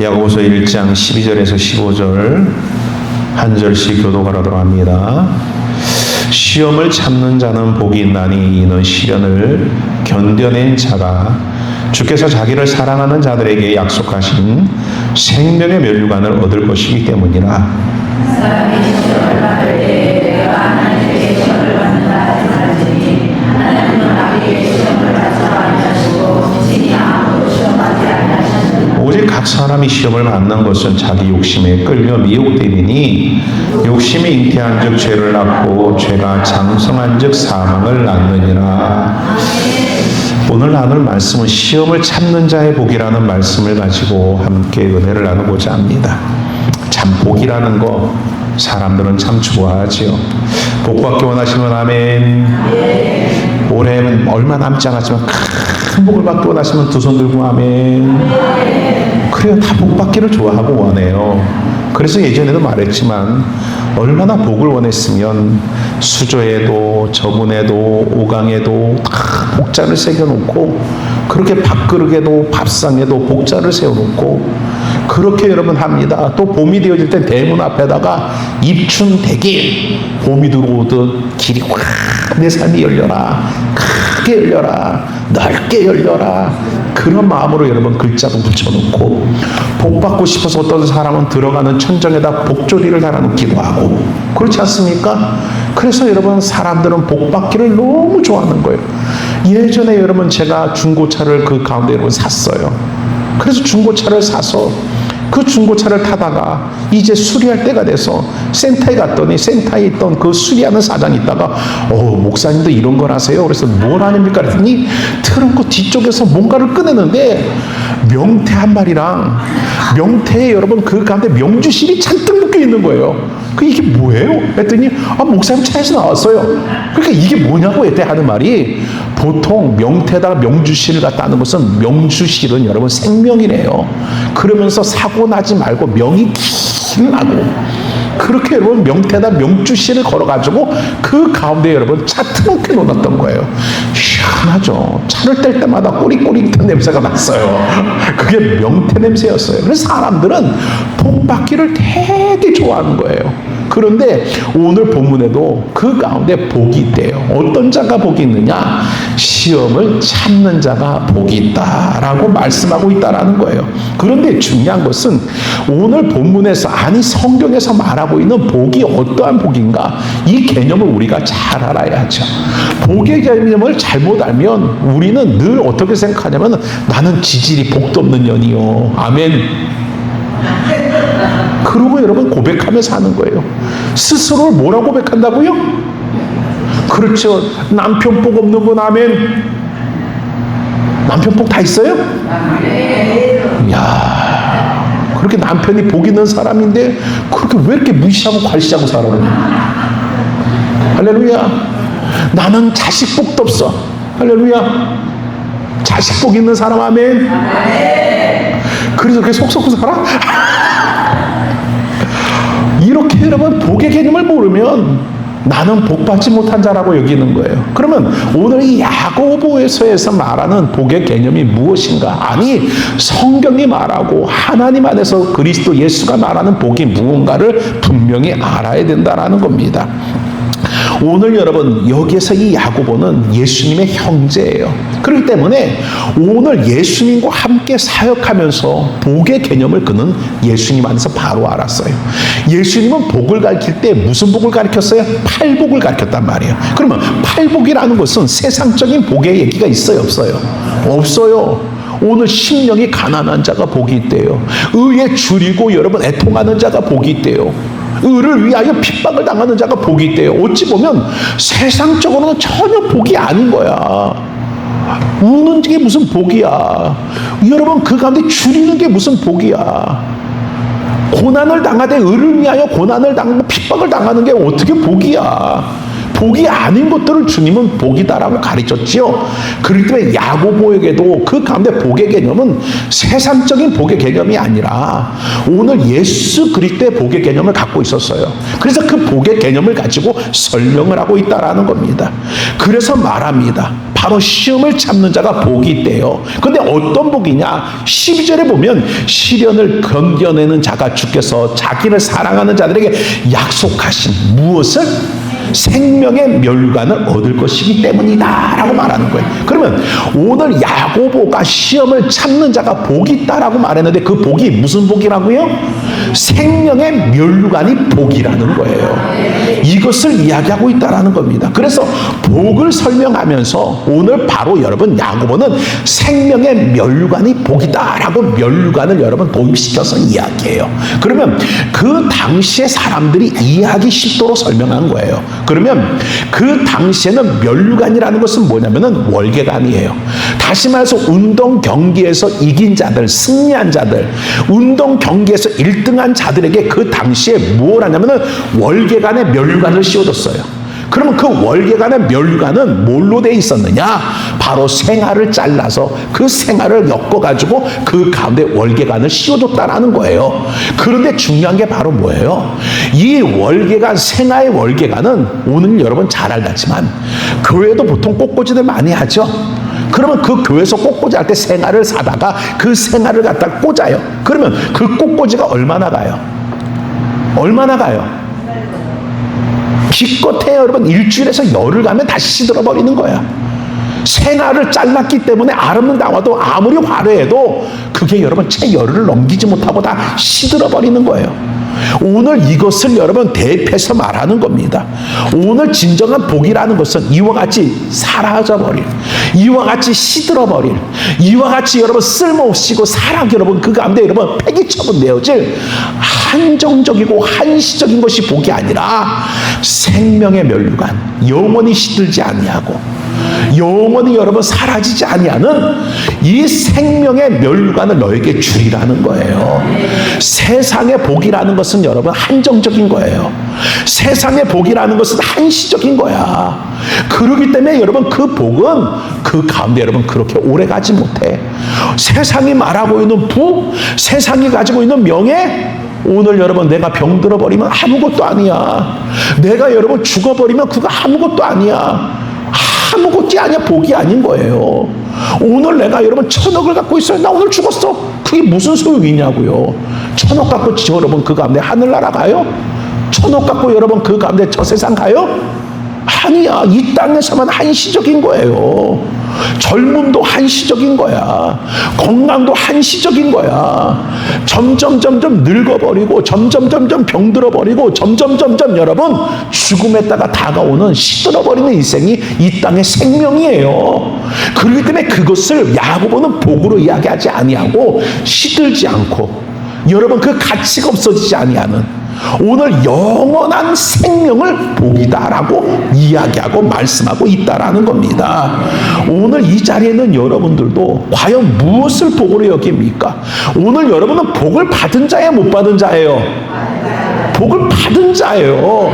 야고보서 1장 12절에서 15절 한 절씩 교독하도록 합니다. 시험을 참는 자는 복이 있나니 이는 시련을 견뎌낸 자가 주께서 자기를 사랑하는 자들에게 약속하신 생명의 면류관을 얻을 것이기 때문이라. 사람이 시험을 받을 때 내가 하나님께 시험을 받는다 말하더니 하나님은 우리에게 시험을 받지 아니하시고 친히 아무도 시험하지 아니하시느니라. 오직 각 사람이 시험을 받는 것은 자기 욕심에 끌려 미혹되리니 욕심이 잉태한즉 죄를 낳고 죄가 장성한즉 사망을 낳느니라. 오늘 나눌 말씀은 시험을 참는 자의 복이라는 말씀을 가지고 함께 은혜를 나누고자 합니다. 참 복이라는 거 사람들은 참 좋아하지요. 복 받기 원하시면 아멘. 올해는 얼마 남지 않았지만 큰 복을 받기 원하시면 두 손 들고 아멘. 그래요. 다 복 받기를 좋아하고 원해요. 그래서 예전에도 말했지만 얼마나 복을 원했으면 수조에도 저분에도 오강에도 다 복자를 새겨놓고 그렇게 밥그릇에도 밥상에도 복자를 세워놓고 그렇게 여러분 합니다. 또 봄이 되어질 때 대문 앞에다가 입춘대길 봄이 들어오듯 길이 확 내 삶이 열려라, 크게 열려라, 넓게 열려라, 그런 마음으로 여러분 글자도 붙여놓고 복 받고 싶어서 어떤 사람은 들어가는 천정에다 복조리를 달아놓기도 하고 그렇지 않습니까? 그래서 여러분 사람들은 복 받기를 너무 좋아하는 거예요. 예전에 여러분 제가 중고차를 그 가운데 여러분 샀어요. 그래서 중고차를 사서 그 중고차를 타다가 이제 수리할 때가 돼서 센터에 갔더니 센터에 있던 그 수리하는 사장이 있다가 목사님도 이런 걸 하세요? 그래서 뭘 아닙니까? 그랬더니 트렁크 뒤쪽에서 뭔가를 꺼내는데 명태 한 마리랑 명태에 여러분 그 가운데 명주실이 잔뜩 묶여 있는 거예요. 이게 뭐예요? 했더니 목사님 차에서 나왔어요. 그러니까 이게 뭐냐고 했대 하는 말이 보통 명태에다가 명주실을 갖다 하는 것은 명주실은 여러분 생명이래요. 그러면서 사고 나지 말고 명이 길나고 그렇게 여러분 명태에다 명주실을 걸어가지고 그 가운데 여러분 차 트렁크에 놓았던 거예요. 희한하죠. 차를 뗄 때마다 꼬리꼬리한 냄새가 났어요. 그게 명태 냄새였어요. 그래서 사람들은 복 받기를 되게 좋아하는 거예요. 그런데 오늘 본문에도 그 가운데 복이 있대요. 어떤 자가 복이 있느냐? 시험을 참는 자가 복이 있다라고 말씀하고 있다라는 거예요. 그런데 중요한 것은 오늘 본문에서 아니 성경에서 말하고 있는 복이 어떠한 복인가? 이 개념을 우리가 잘 알아야죠. 복의 개념을 잘못 알면 우리는 늘 어떻게 생각하냐면 나는 지질이 복도 없는 년이요. 아멘. 그러고 여러분 고백하면서 하는 거예요. 스스로를 뭐라고 고백한다고요? 그렇죠. 남편 복 없는 분 아멘. 남편 복 다 있어요? 이야, 그렇게 남편이 복 있는 사람인데 그렇게 왜 이렇게 무시하고 괄시하고 살아요? 할렐루야. 나는 자식 복도 없어. 할렐루야. 자식 복 있는 사람 아멘. 그래서 그렇게 속 썩고 살아? 이렇게 여러분 복의 개념을 모르면 나는 복받지 못한 자라고 여기는 거예요. 그러면 오늘 이 야고보서에서 말하는 복의 개념이 무엇인가? 아니 성경이 말하고 하나님 안에서 그리스도 예수가 말하는 복이 무언가를 분명히 알아야 된다라는 겁니다. 오늘 여러분 여기에서 이 야고보는 예수님의 형제예요. 그렇기 때문에 오늘 예수님과 함께 사역하면서 복의 개념을 그는 예수님 안에서 바로 알았어요. 예수님은 복을 가르칠 때 무슨 복을 가르쳤어요? 팔복을 가르쳤단 말이에요. 그러면 팔복이라는 것은 세상적인 복의 얘기가 있어요? 없어요? 없어요. 오늘 심령이 가난한 자가 복이 있대요. 의에 줄이고 여러분 애통하는 자가 복이 있대요. 의를 위하여 핍박을 당하는 자가 복이 있대요. 어찌 보면 세상적으로는 전혀 복이 아닌 거야. 우는 게 무슨 복이야. 여러분 그 가운데 줄이는 게 무슨 복이야. 고난을 당하되 의를 위하여 고난을 당하고 핍박을 당하는 게 어떻게 복이야. 복이 아닌 것들을 주님은 복이다라고 가르쳤지요. 그렇기 때문에 야고보에게도 그 가운데 복의 개념은 세상적인 복의 개념이 아니라 오늘 예수 그리스도의 복의 개념을 갖고 있었어요. 그래서 그 복의 개념을 가지고 설명을 하고 있다라는 겁니다. 그래서 말합니다. 바로 시험을 참는 자가 복이 있대요. 근데 어떤 복이냐? 12절에 보면 시련을 견뎌내는 자가 주께서 자기를 사랑하는 자들에게 약속하신 무엇을? 생명의 멸관을 얻을 것이기 때문이다 라고 말하는 거예요. 그러면 오늘 야고보가 시험을 참는 자가 복이 있다라고 말했는데 그 복이 무슨 복이라고요? 생명의 멸관이 복이라는 거예요. 이것을 이야기하고 있다라는 겁니다. 그래서 복을 설명하면서 오늘 바로 여러분 야고보는 생명의 멸관이 복이다라고 멸관을 여러분 도입시켜서 이야기해요. 그러면 그 당시의 사람들이 이해하기 쉽도록 설명한 거예요. 그러면 그 당시에는 멸관이라는 것은 뭐냐면은 월계관이에요. 다시 말해서 운동 경기에서 이긴 자들, 승리한 자들, 운동 경기에서 1등한 자들에게 그 당시에 뭘 하냐면은 월계관의 멸관을 씌워줬어요. 그러면 그 월계관의 멸관은 뭘로 되어 있었느냐? 바로 생활을 잘라서 그 생활을 엮어가지고 그 가운데 월계관을 씌워줬다라는 거예요. 그런데 중요한 게 바로 뭐예요? 이 월계관, 생활의 월계관은 오늘 여러분 잘 알겠지만 교회도 보통 꽃꽂이들 많이 하죠. 그러면 그 교회에서 꽃꽂이 할 때 생활을 사다가 그 생활을 갖다 꽂아요. 그러면 그 꽃꽂이가 얼마나 가요? 얼마나 가요? 기껏해야 여러분 일주일에서 열흘 가면 다시 시들어버리는 거야. 생활을 잘랐기 때문에 아름은 나와도 아무리 화려해도 그게 여러분 채 열흘을 넘기지 못하고 다 시들어버리는 거예요. 오늘 이것을 여러분 대입해서 말하는 겁니다. 오늘 진정한 복이라는 것은 이와 같이 사라져버릴, 이와 같이 시들어버릴, 이와 같이 여러분 쓸모없이고 사랑 여러분 그 가운데 여러분 폐기처분 내어질 한정적이고 한시적인 것이 복이 아니라 생명의 멸류관, 영원히 시들지 아니하고 영원히 여러분 사라지지 아니하는 이 생명의 멸류관을 너에게 주리라는 거예요. 세상의 복이라는 것은 여러분 한정적인 거예요. 세상의 복이라는 것은 한시적인 거야. 그렇기 때문에 여러분 그 복은 그 가운데 여러분 그렇게 오래 가지 못해. 세상이 말하고 있는 부, 세상이 가지고 있는 명예, 오늘 여러분 내가 병들어 버리면 아무것도 아니야. 내가 여러분 죽어버리면 그거 아무것도 아니야. 아무것도 아니야. 복이 아닌 거예요. 오늘 내가 여러분 1,000억을 갖고 있어요. 나 오늘 죽었어. 그게 무슨 소용이냐고요. 1,000억 갖고 여러분 그 가운데 하늘나라 가요? 1,000억 갖고 여러분 그 가운데 저 세상 가요? 아니야. 이 땅에서만 한시적인 거예요. 젊음도 한시적인 거야. 건강도 한시적인 거야. 점점 늙어버리고 점점 병들어버리고 점점 여러분 죽음에 따라 다가오는 시들어버리는 인생이 이 땅의 생명이에요. 그렇기 때문에 그것을 야고보는 복으로 이야기하지 아니하고 시들지 않고 여러분 그 가치가 없어지지 아니하는 오늘 영원한 생명을 복이다라고 이야기하고 말씀하고 있다라는 겁니다. 오늘 이 자리에는 여러분들도 과연 무엇을 복으로 여깁니까? 오늘 여러분은 복을 받은 자예요, 못 받은 자예요? 복을 받은 자예요.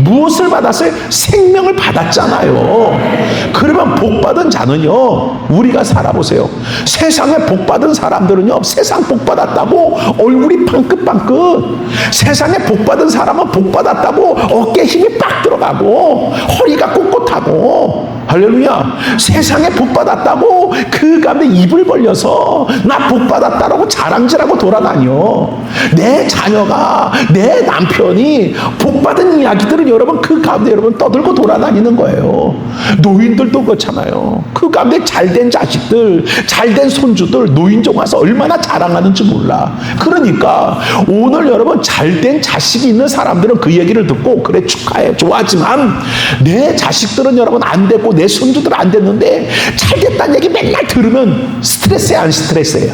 무엇을 받았어요? 생명을 받았잖아요. 그러면 복 받은 자는요, 우리가 살아보세요. 세상에 복 받은 사람들은요, 세상 복 받았다고 얼굴이 빵긋빵긋. 세상에 복 받은 사람은 복 받았다고 어깨에 힘이 빡 들어가고 허리가 꼿꼿하고, 할렐루야. 세상에 복 받았다고 그 가운데 입을 벌려서 나 복 받았다라고 자랑질하고 돌아다녀. 내 자녀가, 내 남편이 복 받은 이야기들은 여러분 그 가운데 여러분 떠들고 돌아다니는 거예요. 노인들도 그렇잖아요. 그 가운데 잘된 자식들, 잘된 손주들 노인정 와서 얼마나 자랑하는지 몰라. 그러니까 오늘 여러분 잘된 자식이 있는 사람들은 그 얘기를 듣고 그래 축하해 좋아하지만 내 자식들은 여러분 안 됐고 내 손주들은 안 됐는데 잘 됐다는 얘기 맨날 들으면 스트레스야, 안 스트레스예요?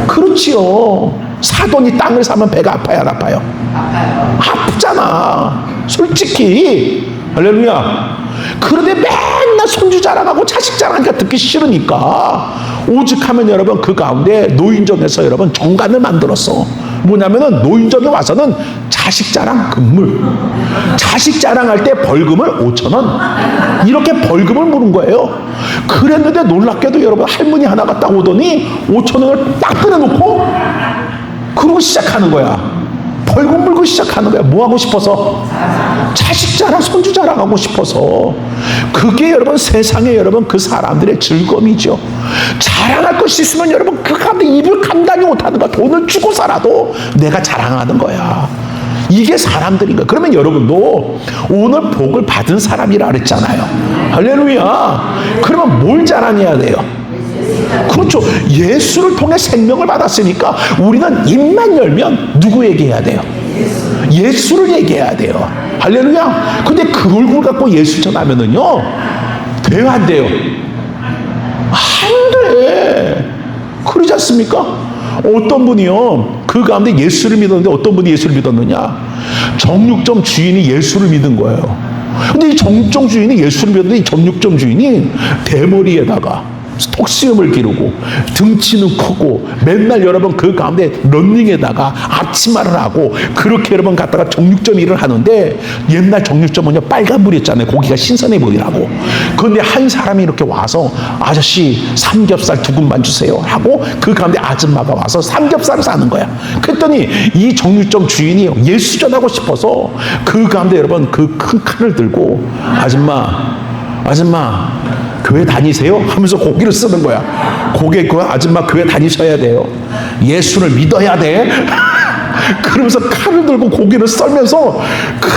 그렇지요. 사돈이 땅을 사면 배가 아파요, 안 아파요? 아프잖아. 솔직히. 할렐루야. 그런데 맨날 손주 자랑하고 자식 자랑하니까 듣기 싫으니까 오죽하면 여러분 그 가운데 노인정에서 여러분 정관을 만들었어. 뭐냐면은 노인정에 와서는 자식 자랑 금물, 자식 자랑할 때 벌금을 5,000원, 이렇게 벌금을 물은 거예요. 그랬는데 놀랍게도 여러분, 할머니 하나가 딱 오더니 5,000원을 딱 꺼내놓고 그러고 시작하는 거야. 벌금 물고 시작하는 거야. 뭐 하고 싶어서? 자식 자랑, 손주 자랑하고 싶어서. 그게 여러분, 세상에 여러분 그 사람들의 즐거움이죠. 자랑할 것이 있으면 여러분 그 가운데 입을 감당이 못하는 거야. 돈을 주고 살아도 내가 자랑하는 거야. 이게 사람들인 거야. 그러면 여러분도 오늘 복을 받은 사람이라 그랬잖아요. 할렐루야. 그러면 뭘 자랑해야 돼요? 그렇죠. 예수를 통해 생명을 받았으니까 우리는 입만 열면 누구 얘기해야 돼요? 예수를 얘기해야 돼요. 할렐루야. 근데 그 얼굴 갖고 예수 전하면은요, 돼요, 안 돼요? 안 돼. 그러지 않습니까? 어떤 분이요, 그 가운데 예수를 믿었는데 어떤 분이 예수를 믿었느냐? 정육점 주인이 예수를 믿은 거예요. 근데 이 정육점 주인이 예수를 믿었는데 이 정육점 주인이 대머리에다가 턱수염을 기르고 등치는 크고 맨날 여러분 그 가운데 런닝에다가 앞치마를 하고 그렇게 여러분 갔다가 정육점 일을 하는데, 옛날 정육점은요 빨간불이었잖아요. 고기가 신선해 보이라고. 그런데 한 사람이 이렇게 와서 아저씨 삼겹살 2근만 주세요 하고 그 가운데 아줌마가 와서 삼겹살을 사는 거야. 그랬더니 이 정육점 주인이 예수 전하고 싶어서 그 가운데 여러분 그 큰 칼을 들고 아줌마 교회 다니세요? 하면서 고기를 쓰는 거야. 그 아줌마 교회 다니셔야 돼요. 예수를 믿어야 돼. 그러면서 칼을 들고 고기를 썰면서 그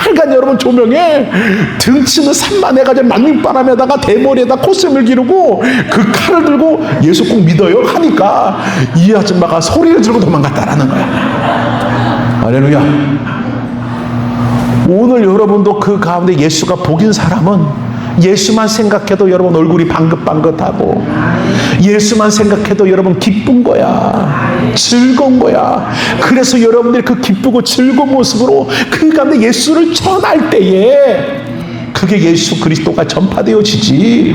빨간 여러분 조명에 등치는 산만해가지고 만민바람에다가 대머리에다 콧셈을 기르고 그 칼을 들고 예수 꼭 믿어요 하니까 이 아줌마가 소리를 지르고 도망갔다라는 거야. 할렐루야. 오늘 여러분도 그 가운데 예수가 복인 사람은 예수만 생각해도 여러분 얼굴이 방긋방긋하고, 예수만 생각해도 여러분 기쁜 거야. 즐거운 거야. 그래서 여러분들이 그 기쁘고 즐거운 모습으로 그 가운데 예수를 전할 때에 그게 예수 그리스도가 전파되어지지.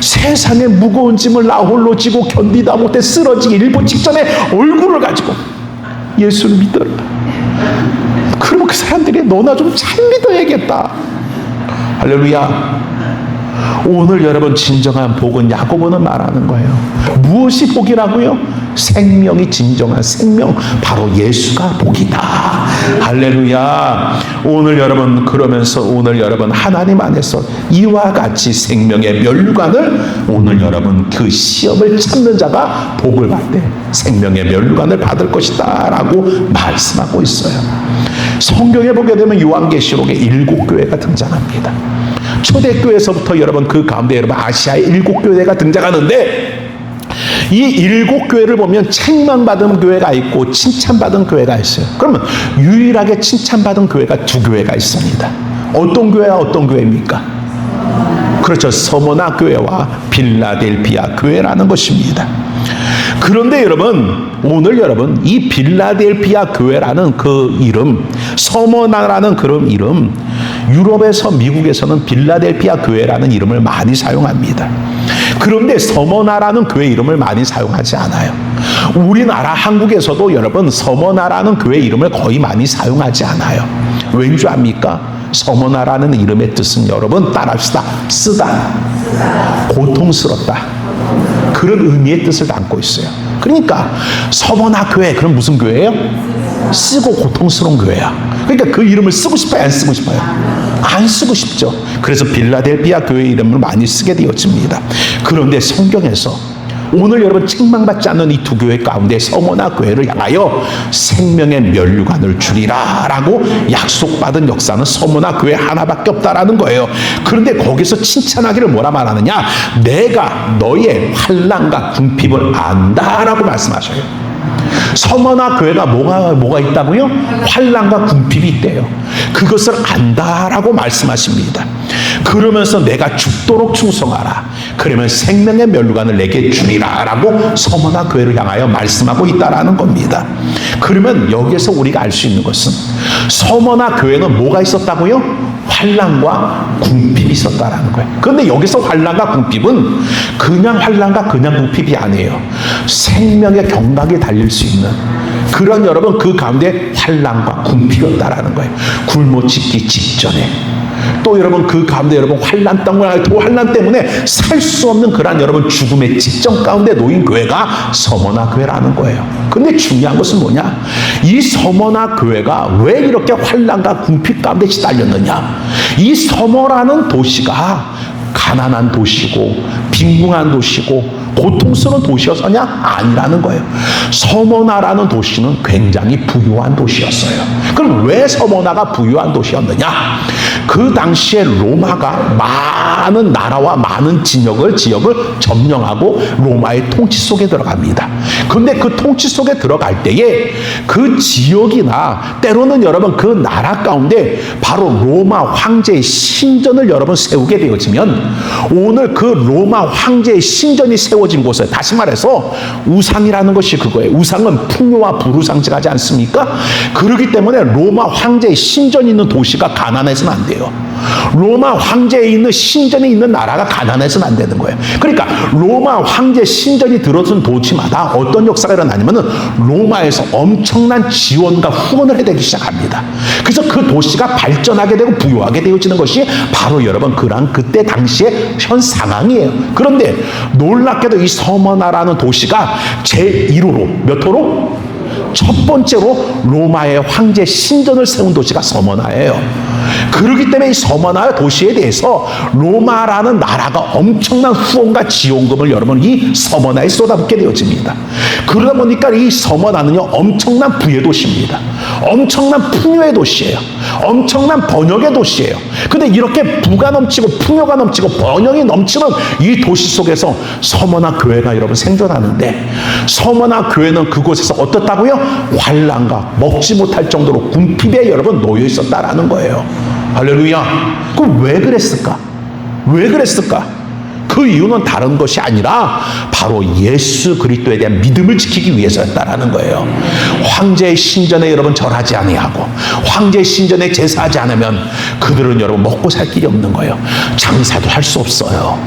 세상의 무거운 짐을 나 홀로 지고 견디다 못해 쓰러지기 일보 직전에 얼굴을 가지고 예수를 믿어라. 그러면 그 사람들이 너나 좀 잘 믿어야겠다. 할렐루야. 오늘 여러분 진정한 복은 야고보는 말하는 거예요. 무엇이 복이라고요? 생명이 진정한 생명, 바로 예수가 복이다. 할렐루야. 오늘 여러분, 그러면서 오늘 여러분 하나님 안에서 이와 같이 생명의 면류관을, 오늘 여러분 그 시험을 참는 자가 복을 받되 생명의 면류관을 받을 것이다 라고 말씀하고 있어요. 성경에 보게 되면 요한계시록에 7교회가 등장합니다. 초대교회에서부터 여러분 그 가운데 여러분 아시아의 7교회가 등장하는데, 이 7교회를 보면 책망받은 교회가 있고 칭찬받은 교회가 있어요. 그러면 유일하게 칭찬받은 교회가 2교회가 있습니다. 어떤 교회와 어떤 교회입니까? 그렇죠. 서머나 교회와 빌라델피아 교회라는 것입니다. 그런데 여러분, 오늘 여러분 이 빌라델피아 교회라는 그 이름, 서머나라는 그런 이름, 유럽에서 미국에서는 빌라델피아 교회라는 이름을 많이 사용합니다. 그런데 서머나라는 교회 이름을 많이 사용하지 않아요. 우리나라 한국에서도 여러분 서머나라는 교회 이름을 거의 많이 사용하지 않아요. 왠지 압니까? 서머나라는 이름의 뜻은 여러분 따라합시다. 쓰다, 고통스럽다, 그런 의미의 뜻을 담고 있어요. 그러니까 서머나 교회, 그럼 무슨 교회예요? 쓰고 고통스러운 교회야. 그러니까 그 이름을 쓰고 싶어요, 안 쓰고 싶어요? 안 쓰고 싶죠. 그래서 빌라델피아 교회 이름을 많이 쓰게 되어집니다. 그런데 성경에서 오늘 여러분 책망받지 않는 이 2교회 가운데 서머나 교회를 향하여 생명의 면류관을 주리라 라고 약속받은 역사는 서머나 교회 하나밖에 없다라는 거예요. 그런데 거기서 칭찬하기를 뭐라 말하느냐? 내가 너의 환난과 궁핍을 안다라고 말씀하셔요. 서머나 교회가 뭐가 있다고요? 환난과 궁핍이 있대요. 그것을 안다라고 말씀하십니다. 그러면서 내가 죽도록 충성하라. 그러면 생명의 면류관을 내게 주리라 라고 서머나 교회를 향하여 말씀하고 있다라는 겁니다. 그러면 여기에서 우리가 알 수 있는 것은 서머나 교회는 뭐가 있었다고요? 환난과 궁핍이 있었다라는 거예요. 그런데 여기서 환난과 궁핍은 그냥 환난과 그냥 궁핍이 아니에요. 생명의 경각이 달릴 수 있는 그런 여러분 그 가운데 환난과 궁핍이었다라는 거예요. 굶어 죽기 직전에. 또 여러분 그 가운데 여러분 환난 때문에 살 수 없는 그러한 여러분 죽음의 직전 가운데 놓인 교회가 서머나 교회라는 거예요. 근데 중요한 것은 뭐냐? 이 서머나 교회가 왜 이렇게 환난과 궁핍 가운데 시달렸느냐? 이 서머라는 도시가 가난한 도시고 빈궁한 도시고 고통스러운 도시였느냐? 아니라는 거예요. 서머나라는 도시는 굉장히 부유한 도시였어요. 그럼 왜 서머나가 부유한 도시였느냐? 그 당시에 로마가 많은 나라와 많은 지역을 점령하고 로마의 통치 속에 들어갑니다. 그런데 그 통치 속에 들어갈 때에 그 지역이나 때로는 여러분 그 나라 가운데 바로 로마 황제의 신전을 여러분 세우게 되어지면 오늘 그 로마 황제의 신전이 세워진 곳에 다시 말해서 우상이라는 것이 그거예요. 우상은 풍요와 부를 상징하지 않습니까? 그렇기 때문에 로마 황제의 신전이 있는 도시가 가난해서는 안 돼요. 로마 황제에 있는 신전이 있는 나라가 가난해서는 안 되는 거예요. 그러니까 로마 황제 신전이 들어선 도시마다 어떤 역사가 일어나냐면은 로마에서 엄청난 지원과 후원을 해대기 시작합니다. 그래서 그 도시가 발전하게 되고 부유하게 되어지는 것이 바로 여러분 그때 당시의 현 상황이에요. 그런데 놀랍게도 이 서머나라는 도시가 제1호로 몇 호로? 첫 번째로 로마의 황제 신전을 세운 도시가 서머나예요. 그렇기 때문에 이 서머나 도시에 대해서 로마라는 나라가 엄청난 후원과 지원금을 여러분 이 서머나에 쏟아붓게 되어집니다. 그러다 보니까 이 서머나는요 엄청난 부의 도시입니다. 엄청난 풍요의 도시예요. 엄청난 번영의 도시예요. 근데 이렇게 부가 넘치고 풍요가 넘치고 번영이 넘치는 이 도시 속에서 서머나 교회가 여러분 생존하는데 서머나 교회는 그곳에서 어떻다고요? 환난과 먹지 못할 정도로 궁핍에 여러분 놓여 있었다라는 거예요. 할렐루야. 그럼 왜 그랬을까? 왜 그랬을까? 그 이유는 다른 것이 아니라 바로 예수 그리스도에 대한 믿음을 지키기 위해서였다라는 거예요. 황제의 신전에 여러분 절하지 아니하고 황제의 신전에 제사하지 않으면 그들은 여러분 먹고 살 길이 없는 거예요. 장사도 할 수 없어요.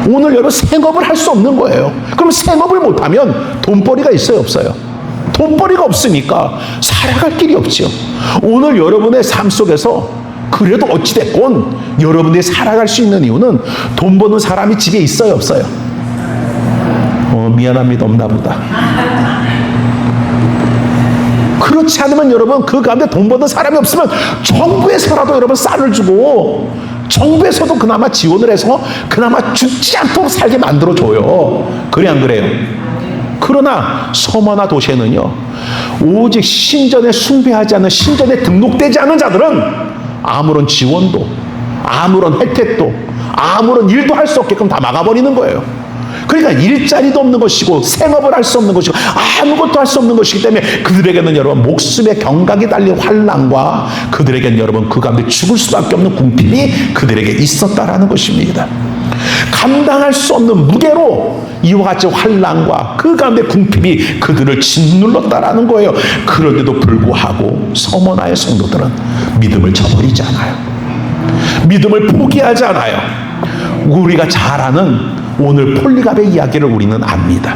오늘 여러분 생업을 할 수 없는 거예요. 그럼 생업을 못하면 돈벌이가 있어요, 없어요? 돈벌이가 없으니까 살아갈 길이 없죠. 오늘 여러분의 삶 속에서 그래도 어찌됐건 여러분들이 살아갈 수 있는 이유는 돈 버는 사람이 집에 있어요, 없어요? 미안합니다, 없나 보다. 그렇지 않으면 여러분 그 가운데 돈 버는 사람이 없으면 정부에서라도 여러분 쌀을 주고 정부에서도 그나마 지원을 해서 그나마 죽지 않도록 살게 만들어줘요. 그래 안 그래요? 그러나 서머나 도시에는요 오직 신전에 숭배하지 않는 신전에 등록되지 않은 자들은 아무런 지원도 아무런 혜택도 아무런 일도 할 수 없게끔 다 막아버리는 거예요. 그러니까 일자리도 없는 것이고 생업을 할 수 없는 것이고 아무것도 할 수 없는 것이기 때문에 그들에게는 여러분 목숨의 경각이 달린 환난과 그들에게는 여러분 그 가운데 죽을 수밖에 없는 궁핍이 그들에게 있었다라는 것입니다. 감당할 수 없는 무게로 이와 같이 환난과 그 가운데 궁핍이 그들을 짓눌렀다라는 거예요. 그런데도 불구하고 서머나의 성도들은 믿음을 저버리지 않아요. 믿음을 포기하지 않아요. 우리가 잘 아는 오늘 폴리갑의 이야기를 우리는 압니다.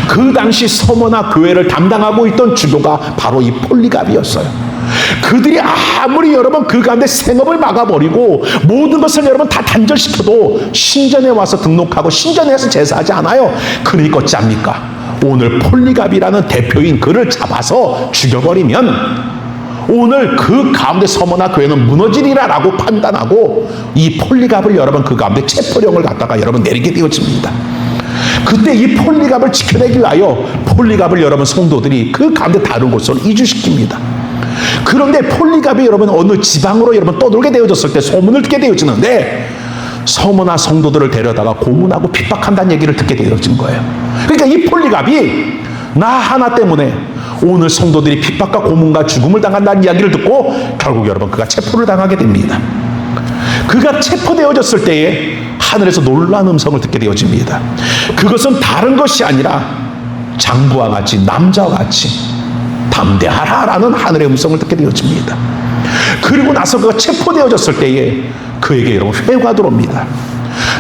그 당시 서머나 교회를 담당하고 있던 주교가 바로 이 폴리갑이었어요. 그들이 아무리 여러분 그 가운데 생업을 막아버리고 모든 것을 여러분 다 단절시켜도 신전에 와서 등록하고 신전에서 제사하지 않아요. 그러니까 어찌합니까? 오늘 폴리갑이라는 대표인 그를 잡아서 죽여버리면 오늘 그 가운데 서머나 교회는 무너지리라라고 판단하고 이 폴리갑을 여러분 그 가운데 체포령을 갖다가 여러분 내리게 되어집니다. 그때 이 폴리갑을 지켜내기 위하여 폴리갑을 여러분 성도들이 그 가운데 다른 곳으로 이주시킵니다. 그런데 폴리갑이 여러분 어느 지방으로 여러분 떠돌게 되어졌을 때 소문을 듣게 되어지는데 서머나 성도들을 데려다가 고문하고 핍박한다는 얘기를 듣게 되어진 거예요. 그러니까 이 폴리갑이 나 하나 때문에 오늘 성도들이 핍박과 고문과 죽음을 당한다는 이야기를 듣고 결국 여러분 그가 체포를 당하게 됩니다. 그가 체포되어졌을 때에 하늘에서 놀라운 음성을 듣게 되어집니다. 그것은 다른 것이 아니라 장부와 같이 남자와 같이 담대하라라는 하늘의 음성을 듣게 되어집니다. 그리고 나서 그가 체포되어졌을 때에 그에게 여러분 회가 들어옵니다.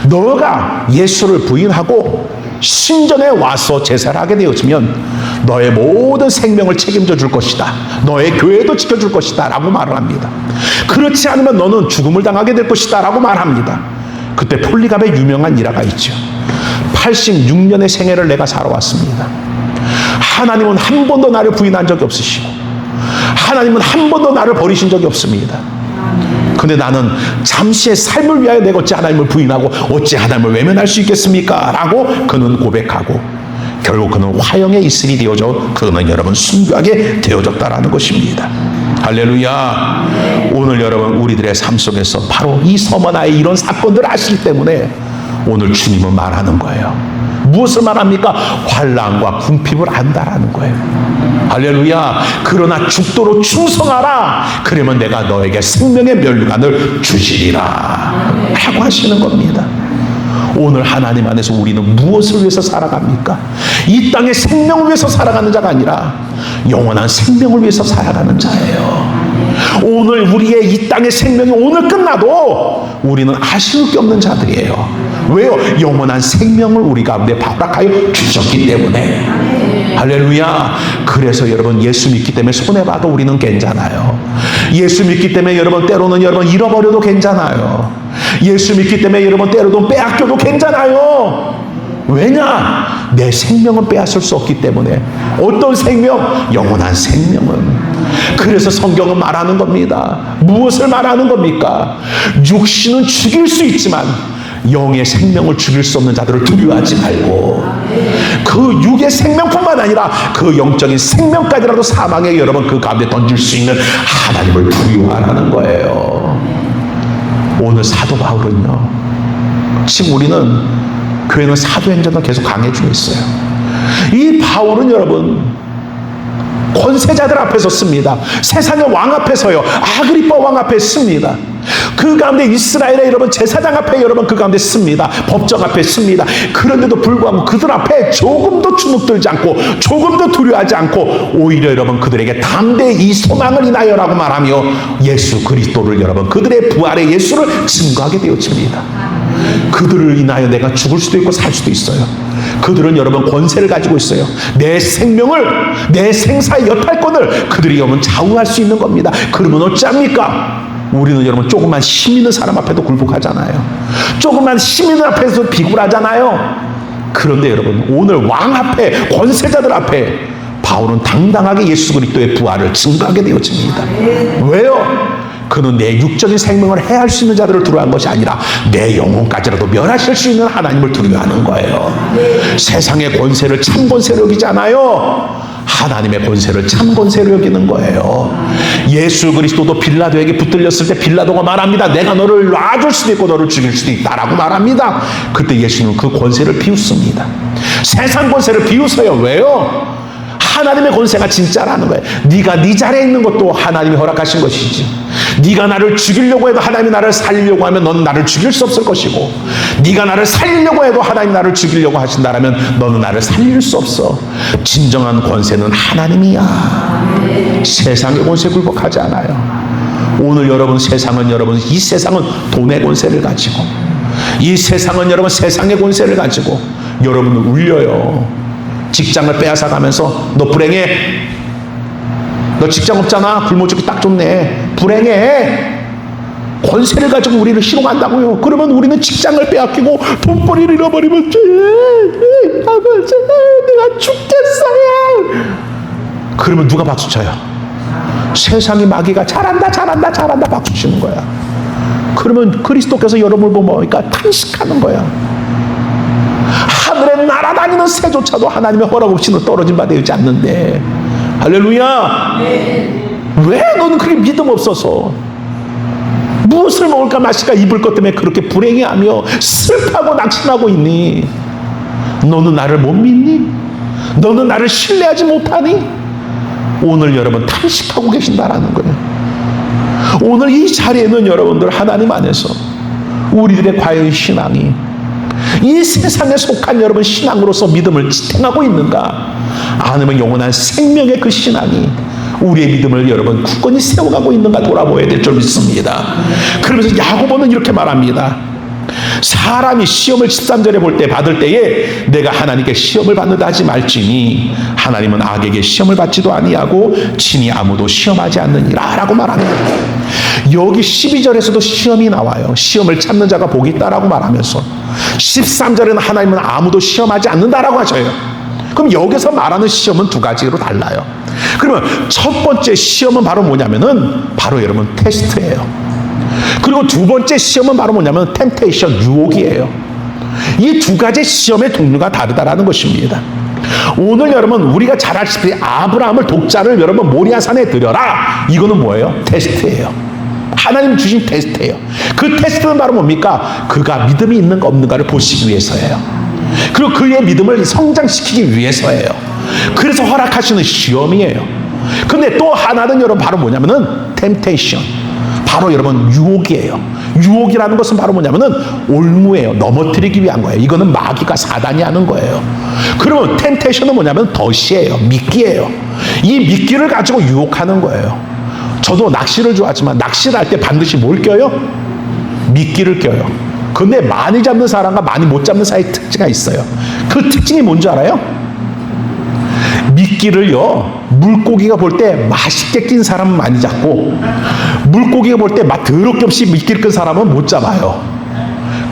너가 예수를 부인하고 신전에 와서 제사를 하게 되었으면 너의 모든 생명을 책임져 줄 것이다. 너의 교회도 지켜줄 것이다 라고 말을 합니다. 그렇지 않으면 너는 죽음을 당하게 될 것이다 라고 말합니다. 그때 폴리갑의 유명한 일화가 있죠. 86년의 생애를 내가 살아왔습니다. 하나님은 한 번도 나를 부인한 적이 없으시고 하나님은 한 번도 나를 버리신 적이 없습니다. 근데 나는 잠시의 삶을 위하여 내가 어찌 하나님을 부인하고 어찌 하나님을 외면할 수 있겠습니까? 라고 그는 고백하고 결국 그는 화형의 이슬이 되어져 그는 여러분 순교하게 되어졌다라는 것입니다. 할렐루야. 오늘 여러분 우리들의 삶 속에서 바로 이 서머나의 이런 사건들을 아시기 때문에 오늘 주님은 말하는 거예요. 무엇을 말합니까? 환난과 궁핍을 안다라는 거예요. 할렐루야. 그러나 죽도록 충성하라. 그러면 내가 너에게 생명의 멸류관을 주시리라 라고 하시는 겁니다. 오늘 하나님 안에서 우리는 무엇을 위해서 살아갑니까? 이 땅의 생명을 위해서 살아가는 자가 아니라 영원한 생명을 위해서 살아가는 자예요. 오늘 우리의 이 땅의 생명이 오늘 끝나도 우리는 아쉬울 게 없는 자들이에요. 왜요? 영원한 생명을 우리 가운데 발락하여 주셨기 때문에. 할렐루야. 그래서 여러분 예수 믿기 때문에 손해봐도 우리는 괜찮아요. 예수 믿기 때문에 여러분 때로는 여러분 잃어버려도 괜찮아요. 예수 믿기 때문에 여러분 때로는 빼앗겨도 괜찮아요. 왜냐? 내 생명은 빼앗을 수 없기 때문에. 어떤 생명? 영원한 생명은. 그래서 성경은 말하는 겁니다. 무엇을 말하는 겁니까? 육신은 죽일 수 있지만 영의 생명을 죽일 수 없는 자들을 두려워하지 말고 그 육의 생명뿐만 아니라 그 영적인 생명까지라도 사망에 여러분 그 가운데 던질 수 있는 하나님을 두려워하라는 거예요. 오늘 사도 바울은요, 지금 우리는 교회는 사도행전을 계속 강해주고 있어요. 이 바울은 여러분 권세자들 앞에 섰습니다. 세상의 왕 앞에 서요. 아그리빠 왕 앞에 씁니다. 그 가운데 이스라엘의 여러분 제사장 앞에 여러분 그 가운데 씁니다. 법정 앞에 씁니다. 그런데도 불구하고 그들 앞에 조금도 주눅들지 않고 조금도 두려워하지 않고 오히려 여러분 그들에게 담대히 이 소망을 인하여라고 말하며 예수 그리스도를 여러분 그들의 부활의 예수를 증거하게 되어집니다. 그들을 인하여 내가 죽을 수도 있고 살 수도 있어요. 그들은 여러분 권세를 가지고 있어요. 내 생명을 내 생사의 여탈권을 그들이 여러분 좌우할 수 있는 겁니다. 그러면 어찌합니까? 우리는 여러분 조금만 힘 있는 사람 앞에도 굴복하잖아요. 조금만 힘 있는 앞에서 비굴하잖아요. 그런데 여러분 오늘 왕 앞에 권세자들 앞에 바울은 당당하게 예수 그리스도의 부활을 증거하게 되어집니다. 왜요? 그는 내 육적인 생명을 해할 수 있는 자들을 두려워한 것이 아니라 내 영혼까지라도 멸하실 수 있는 하나님을 두려워하는 거예요. 세상의 권세를 참 권세로 여기잖아요. 하나님의 권세를 참 권세로 여기는 거예요. 예수 그리스도도 빌라도에게 붙들렸을 때 빌라도가 말합니다. 내가 너를 놔줄 수도 있고 너를 죽일 수도 있다라고 말합니다. 그때 예수는 그 권세를 비웃습니다. 세상 권세를 비웃어요. 왜요? 하나님의 권세가 진짜라는 거예요. 네가 네 자리에 있는 것도 하나님이 허락하신 것이지. 네가 나를 죽이려고 해도 하나님이 나를 살리려고 하면 너는 나를 죽일 수 없을 것이고, 네가 나를 살리려고 해도 하나님이 나를 죽이려고 하신다면 너는 나를 살릴 수 없어. 진정한 권세는 하나님이야. 세상의 권세 굴복하지 않아요. 오늘 여러분 세상은 여러분 이 세상은 돈의 권세를 가지고, 이 세상은 여러분 세상의 권세를 가지고 여러분을 울려요. 직장을 빼앗아가면서 너 불행해, 너 직장 없잖아, 굶어죽기 딱 좋네, 불행해. 권세를 가지고 우리를 희롱한다고요. 그러면 우리는 직장을 빼앗기고 돈벌이를 잃어버리면 아버지 내가 죽겠어요. 그러면 누가 박수 쳐요? 세상의 마귀가 잘한다 잘한다 잘한다 박수 치는 거야. 그러면 그리스도께서 여러분을 보니까 탄식하는 거야. 하늘에 날아다니는 새조차도 하나님의 허락 없이는 떨어진 바 되지 않는데, 할렐루야. 왜 너는 그렇게 믿음 없어서 무엇을 먹을까 마실까 입을 것 때문에 그렇게 불행해하며 슬퍼하고 낙심하고 있니? 너는 나를 못 믿니? 너는 나를 신뢰하지 못하니? 오늘 여러분 탄식하고 계신다라는 거예요. 오늘 이 자리에는 여러분들 하나님 안에서 우리들의 과연 신앙이 이 세상에 속한 여러분 신앙으로서 믿음을 지탱하고 있는가? 아니면 영원한 생명의 그 신앙이 우리의 믿음을 여러분 굳건히 세워가고 있는가 돌아보아야 될 줄 믿습니다. 그러면서 야고보는 이렇게 말합니다. 사람이 시험을 13절에 볼 때 받을 때에 내가 하나님께 시험을 받는다 하지 말지니 하나님은 악에게 시험을 받지도 아니하고 친히 아무도 시험하지 않느니라 라고 말합니다. 여기 12절에서도 시험이 나와요. 시험을 참는 자가 복이 있다라고 말하면서 13절에는 하나님은 아무도 시험하지 않는다라고 하셔요. 그럼 여기서 말하는 시험은 두 가지로 달라요. 그러면 첫 번째 시험은 바로 뭐냐면은 바로 여러분 테스트예요. 그리고 두 번째 시험은 바로 뭐냐면 템테이션, 유혹이에요. 이 두 가지 시험의 종류가 다르다라는 것입니다. 오늘 여러분 우리가 잘 아시다시피 아브라함을 독자를 여러분 모리아산에 들여라. 이거는 뭐예요? 테스트예요. 하나님 주신 테스트예요. 그 테스트는 바로 뭡니까? 그가 믿음이 있는가 없는가를 보시기 위해서예요. 그리고 그의 믿음을 성장시키기 위해서예요. 그래서 허락하시는 시험이에요. 근데 또 하나는 여러분 바로 뭐냐면은 템테이션, 바로 여러분 유혹이에요. 유혹이라는 것은 바로 뭐냐면은 올무예요. 넘어뜨리기 위한 거예요. 이거는 마귀가 사단이 하는 거예요. 그러면 템테이션은 뭐냐면 덫이에요. 미끼예요. 이 미끼를 가지고 유혹하는 거예요. 저도 낚시를 좋아하지만 낚시를 할 때 반드시 뭘 껴요? 미끼를 껴요. 근데 많이 잡는 사람과 많이 못 잡는 사이의 특징이 있어요. 그 특징이 뭔지 알아요? 미끼를요, 물고기가 볼 때 맛있게 낀 사람은 많이 잡고 물고기가 볼 때 맛 더럽게 없이 미끼를 끈 사람은 못 잡아요.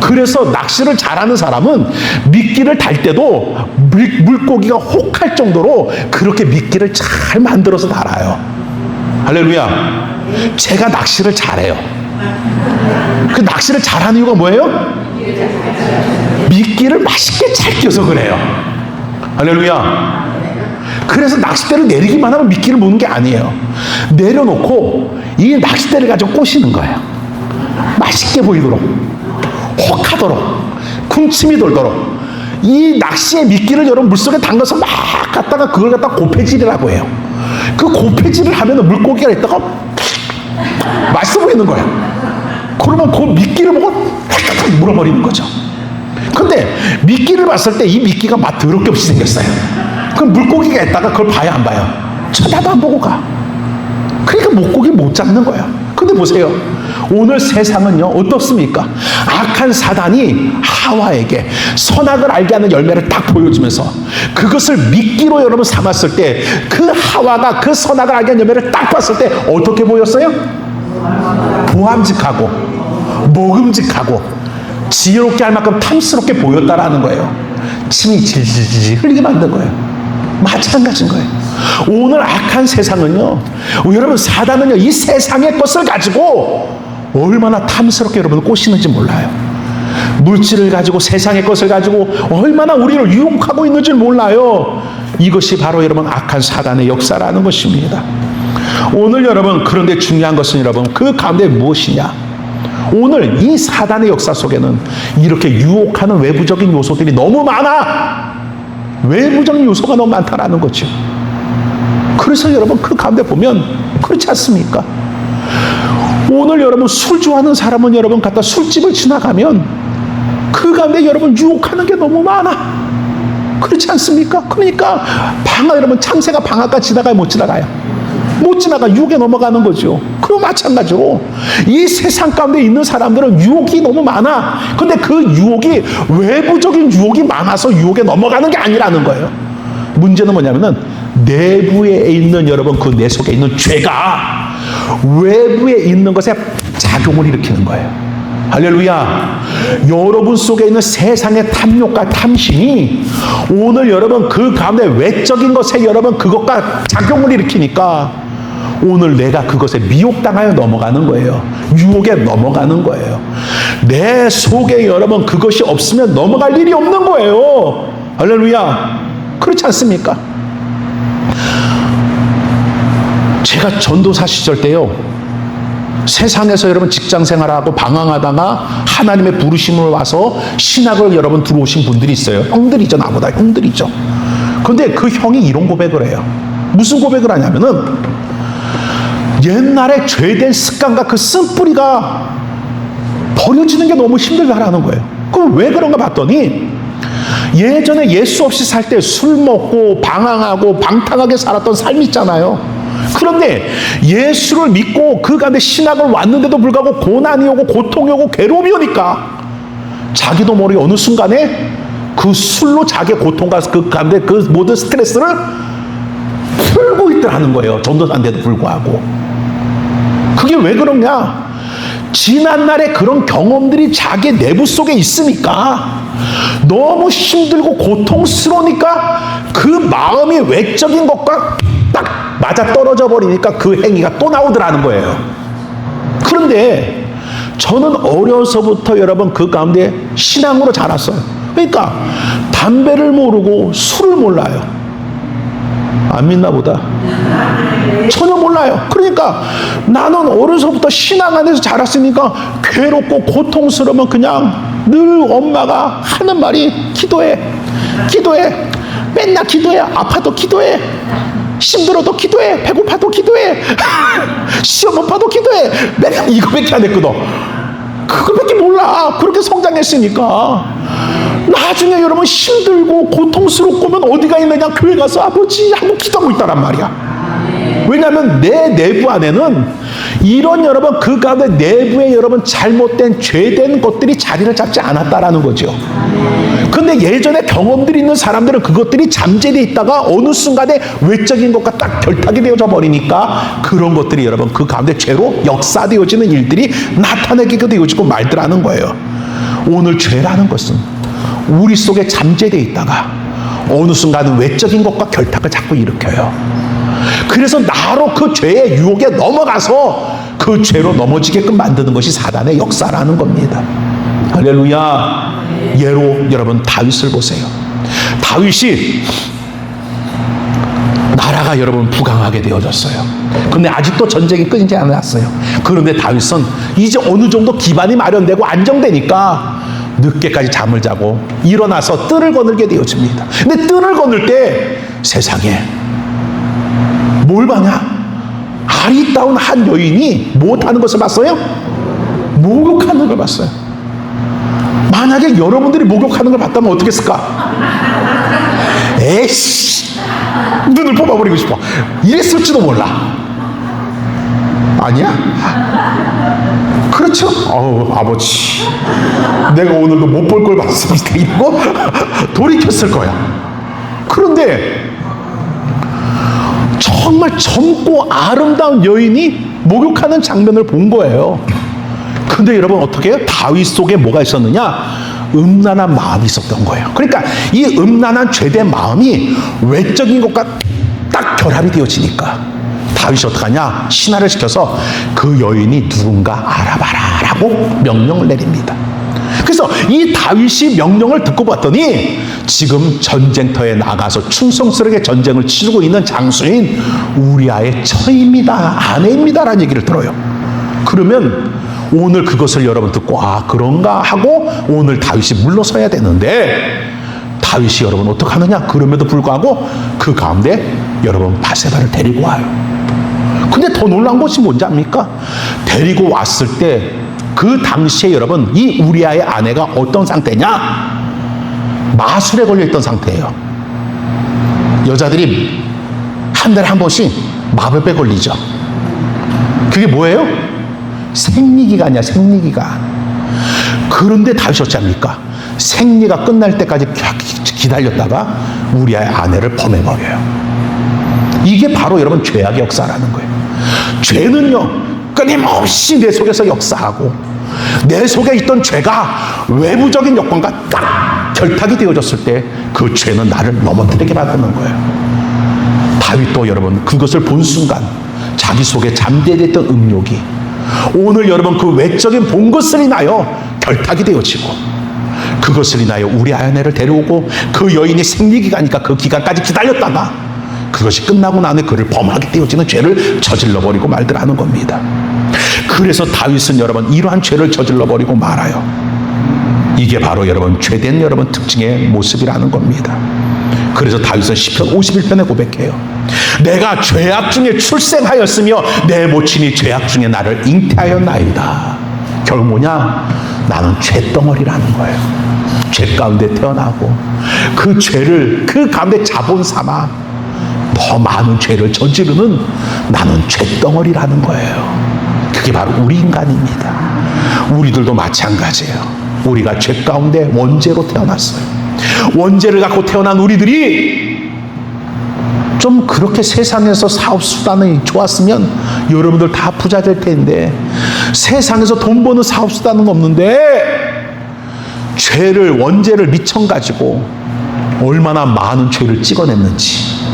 그래서 낚시를 잘하는 사람은 미끼를 달 때도 물고기가 혹할 정도로 그렇게 미끼를 잘 만들어서 달아요. 할렐루야. 제가 낚시를 잘해요. 그 낚시를 잘하는 이유가 뭐예요? 미끼를 맛있게 잘 껴서 그래요. 할렐루야. 그래서 낚싯대를 내리기만 하면 미끼를 무는 게 아니에요. 내려놓고 이 낚싯대를 가지고 꼬시는 거예요. 맛있게 보이도록, 혹하도록, 군침이 돌도록. 이 낚시의 미끼를 여러분 물속에 담가서 막 갖다가 그걸 갖다가 고패질이라고 해요. 그 고패질을 하면 물고기가 있다가 맛있어 보이는 거예요. 그러면 그 미끼를 보고 물어버리는 거죠. 근데 미끼를 봤을 때 이 미끼가 맛 더럽게 없이 생겼어요. 그럼 물고기가 있다가 그걸 봐야 안 봐요? 쳐다도 안 보고 가. 그러니까 물고기 못 잡는 거예요. 근데 보세요. 오늘 세상은요 어떻습니까? 악한 사단이 하와에게 선악을 알게 하는 열매를 딱 보여주면서 그것을 미끼로 여러분 삼았을 때 그 하와가 그 선악을 알게 하는 열매를 딱 봤을 때 어떻게 보였어요? 보암직하고 먹음직하고 지혜롭게 할 만큼 탐스럽게 보였다라는 거예요. 침이 질질질 흘리게 만든 거예요. 마찬가지인 거예요. 오늘 악한 세상은요, 여러분 사단은요 이 세상의 것을 가지고 얼마나 탐스럽게 여러분을 꼬시는지 몰라요. 물질을 가지고 세상의 것을 가지고 얼마나 우리를 유혹하고 있는지 몰라요. 이것이 바로 여러분 악한 사단의 역사라는 것입니다. 오늘 여러분 그런데 중요한 것은 여러분 그 가운데 무엇이냐? 오늘 이 사단의 역사 속에는 이렇게 유혹하는 외부적인 요소들이 너무 많아. 외부적인 요소가 너무 많다라는 거죠. 그래서 여러분 그 가운데 보면 그렇지 않습니까? 오늘 여러분 술 좋아하는 사람은 여러분 갖다 술집을 지나가면 그 가운데 여러분 유혹하는 게 너무 많아. 그렇지 않습니까? 그러니까 여러분 창세가 방앗간 지나가요? 못 지나가요? 못 지나가. 유혹에 넘어가는 거죠. 그와 마찬가지로 이 세상 가운데 있는 사람들은 유혹이 너무 많아. 근데 그 유혹이 외부적인 유혹이 많아서 유혹에 넘어가는 게 아니라는 거예요. 문제는 뭐냐면은 내부에 있는 여러분 그 내 속에 있는 죄가 외부에 있는 것에 작용을 일으키는 거예요. 할렐루야. 여러분 속에 있는 세상의 탐욕과 탐심이 오늘 여러분 그 가운데 외적인 것에 여러분 그것과 작용을 일으키니까 오늘 내가 그것에 미혹당하여 넘어가는 거예요. 유혹에 넘어가는 거예요. 내 속에 여러분 그것이 없으면 넘어갈 일이 없는 거예요. 할렐루야. 그렇지 않습니까? 제가 전도사 시절 때요, 세상에서 여러분 직장 생활하고 방황하다가 하나님의 부르심으로 와서 신학을 여러분 들어오신 분들이 있어요. 형들이죠. 나보다 형들이죠. 그런데 그 형이 이런 고백을 해요. 무슨 고백을 하냐면은 옛날에 죄된 습관과 그 쓴뿌리가 버려지는 게 너무 힘들다라는 거예요. 그럼 왜 그런가 봤더니 예전에 예수 없이 살 때 술 먹고 방황하고 방탕하게 살았던 삶이 있잖아요. 그런데 예수를 믿고 그 가운데 신학을 왔는데도 불구하고 고난이 오고 고통이 오고 괴로움이 오니까 자기도 모르게 어느 순간에 그 술로 자기의 고통과 그 가운데 그 모든 스트레스를 풀고 있더라는 거예요. 전도사인데도 불구하고. 그게 왜 그러냐? 지난날의 그런 경험들이 자기 내부 속에 있으니까 너무 힘들고 고통스러우니까 그 마음이 외적인 것과 딱 맞아 떨어져 버리니까 그 행위가 또 나오더라는 거예요. 그런데 저는 어려서부터 여러분 그 가운데 신앙으로 자랐어요. 그러니까 담배를 모르고 술을 몰라요. 안 믿나 보다. 전혀 몰라요. 그러니까 나는 어려서부터 신앙 안에서 자랐으니까 괴롭고 고통스러우면 그냥 늘 엄마가 하는 말이 기도해. 기도해. 맨날 기도해. 아파도 기도해. 힘들어도 기도해. 배고파도 기도해. 시험 못 봐도 기도해. 맨날 이거밖에 안 했거든. 그거밖에 몰라. 그렇게 성장했으니까. 나중에 여러분 힘들고 고통스럽고면 어디가 있느냐? 교회 가서 아버지 하고 기도하고 있다란 말이야. 왜냐하면 내 내부 안에는 이런 여러분 그 가운데 내부에 여러분 잘못된 죄된 것들이 자리를 잡지 않았다라는 거죠. 근데 예전에 경험들이 있는 사람들은 그것들이 잠재되어 있다가 어느 순간에 외적인 것과 딱 결탁이 되어져 버리니까 그런 것들이 여러분 그 가운데 죄로 역사되어지는 일들이 나타나게 되어지고 말더라는 거예요. 오늘 죄라는 것은 우리 속에 잠재되어 있다가 어느 순간은 외적인 것과 결탁을 자꾸 일으켜요. 그래서 나로 그 죄의 유혹에 넘어가서 그 죄로 넘어지게끔 만드는 것이 사단의 역사라는 겁니다. 할렐루야. 예로 여러분 다윗을 보세요. 다윗이 나라가 여러분 부강하게 되어졌어요. 근데 아직도 전쟁이 끊이지 않았어요. 그런데 다윗은 이제 어느 정도 기반이 마련되고 안정되니까 늦게까지 잠을 자고 일어나서 뜰을 거늘게 되어집니다. 근데 뜰을 거늘 때 세상에 뭘 봐냐? 아리따운 한 여인이 못하는 것을 봤어요? 목욕하는 걸 봤어요. 만약에 여러분들이 목욕하는 걸 봤다면 어떻게 했을까? 에이씨, 눈을 뽑아버리고 싶어. 이랬을지도 몰라. 아니야? 그렇죠? 아버지, 내가 오늘도 못 볼 걸 봤으니까 이러고 돌이켰을 거야. 그런데 정말 젊고 아름다운 여인이 목욕하는 장면을 본 거예요. 근데 여러분 어떻게 해요? 다윗 속에 뭐가 있었느냐? 음란한 마음이 있었던 거예요. 그러니까 이 음란한 죄된 마음이 외적인 것과 딱 결합이 되어지니까 다윗이 어떡하냐? 신하를 시켜서 그 여인이 누군가 알아봐라 라고 명령을 내립니다. 그래서 이 다윗이 명령을 듣고 봤더니 지금 전쟁터에 나가서 충성스럽게 전쟁을 치르고 있는 장수인 우리아의 처입니다. 아내입니다. 라는 얘기를 들어요. 그러면 오늘 그것을 여러분 듣고 아 그런가 하고 오늘 다윗이 물러서야 되는데 다윗이 여러분 어떡하느냐? 그럼에도 불구하고 그 가운데 여러분 바세바를 데리고 와요. 근데 더 놀라운 것이 뭔지 압니까? 데리고 왔을 때 그 당시에 여러분 이 우리아의 아내가 어떤 상태냐? 마술에 걸려있던 상태예요. 여자들이 한 달에 한 번씩 마법에 걸리죠. 그게 뭐예요? 생리기간이야. 생리기간. 그런데 다윗이 어찌합니까? 생리가 끝날 때까지 기다렸다가 우리아의 아내를 범해버려요. 이게 바로 여러분 죄악의 역사라는 거예요. 죄는요 끊임없이 내 속에서 역사하고 내 속에 있던 죄가 외부적인 여건과 딱 결탁이 되어졌을 때 그 죄는 나를 넘어뜨리게 만드는 거예요. 다윗도 여러분 그것을 본 순간 자기 속에 잠재됐던 음욕이 오늘 여러분 그 외적인 본 것을 인하여 결탁이 되어지고 그것을 인하여 우리 아내를 데려오고 그 여인이 생리기간이니까 그 기간까지 기다렸다가 그것이 끝나고 나면 그를 범하게 되어지는 죄를 저질러버리고 말더라는 겁니다. 그래서 다윗은 여러분 이러한 죄를 저질러버리고 말아요. 이게 바로 여러분 죄된 여러분 특징의 모습이라는 겁니다. 그래서 다윗은 시편 51편에 고백해요. 내가 죄악 중에 출생하였으며 내 모친이 죄악 중에 나를 잉태하였나이다. 결국 뭐냐? 나는 죄덩어리라는 거예요. 죄 가운데 태어나고 그 죄를 그 가운데 자본 삼아 더 많은 죄를 저지르는 나는 죄덩어리라는 거예요. 그게 바로 우리 인간입니다. 우리들도 마찬가지예요. 우리가 죄 가운데 원죄로 태어났어요. 원죄를 갖고 태어난 우리들이 좀 그렇게 세상에서 사업수단이 좋았으면 여러분들 다 부자 될 텐데, 세상에서 돈 버는 사업수단은 없는데 죄를, 원죄를 미천 가지고 얼마나 많은 죄를 찍어냈는지,